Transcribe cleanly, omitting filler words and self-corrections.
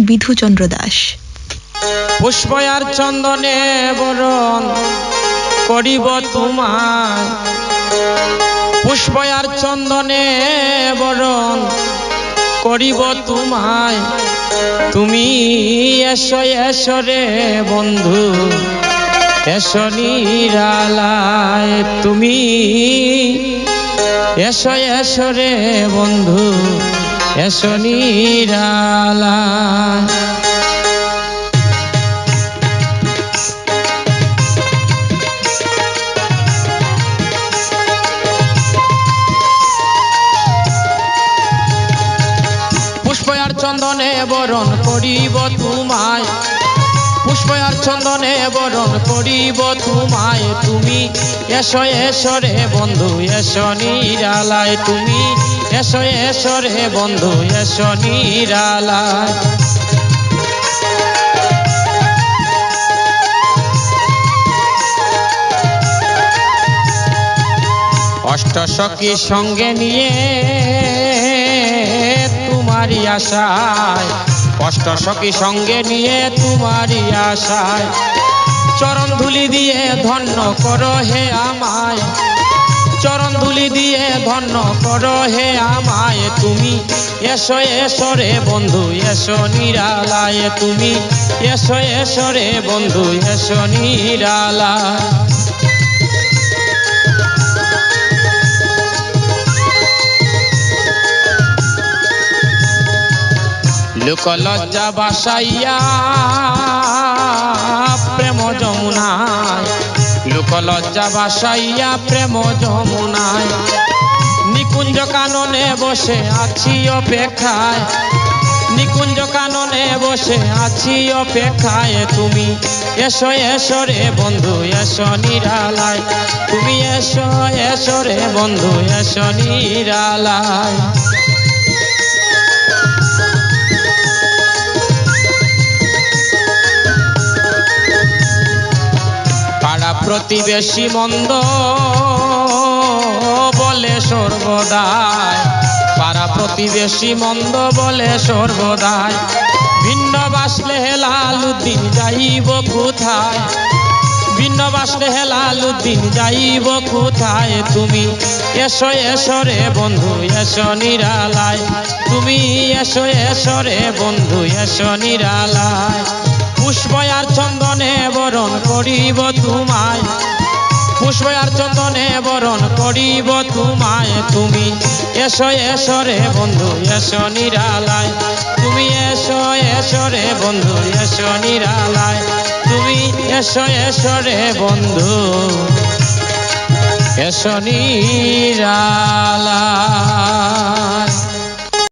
বিধুচন্দ্র দাস। পুষ্প আর চন্দনে বরণ করিব তোমায়, পুষ্প আর চন্দনে বরণ করিব তোমায়, তুমি এসো এসো রে বন্ধু এসো নিরালায়, তুমি এসো এসো রে বন্ধু এসো নিরালায়। পুষ্প আর চন্দনে বরণ করিব তোমায়, পুষ্প আর চন্দনে বরণ করিব তোমায়, তুমি এসো এসো রে বন্ধু এসো নিরালায়, তুমি এসো এসো রে বন্ধু এসো নিরালায়। অষ্টসখী সঙ্গে নিয়ে তোমারই আশায়, অষ্টসখী সঙ্গে নিয়ে তোমারই আশায়, চরণ ধুলি দিয়ে ধন্য করো হে আমায়, চরণ ধুলি দিয়ে ধন্য করো হে আমায়, তুমি এসো এসো রে বন্ধু এসো নিরালায়, তুমি এসো এসো রে বন্ধু এসো নিরালায়। লোক লজ্জা বাসাইয়া প্রেম যমুনায়, লোক লজ্জা বাসাইয়া প্রেম যমুনায়, নিকুঞ্জ কাননে বসে আছি অপেক্ষায়, নিকুঞ্জ কাননে বসে আছি অপেক্ষায়, তুমি এসো এসো রে বন্ধু এসো নিরালায়, তুমি এসো এসো রে বন্ধু এসো নিরালায়। পাড়া প্রতিবেশী মন্দ বলে সর্বদাই, পাড়া প্রতিবেশী মন্দ বলে সর্বদাই, ভিন্ন বাসলে হেলালুদ্দিন যাইব কোথায়, ভিন্ন বাসলে হেলালুদ্দিন যাইব কোথায়, তুমি এসো এসো রে বন্ধু এসো নিরালায়, তুমি এসো এসো রে বন্ধু এসো নিরালায়। পুষ্প আর চন্দনে বরণ করিব তোমায়, পুষ্প আর চন্দনে বরণ করিব তোমায়, তুমি এসো এসো রে বন্ধু এসো নিরালায়, তুমি এসো এসো রে বন্ধু এসো নিরালায়, তুমি এসো এসো রে বন্ধু এসো নিরালায়।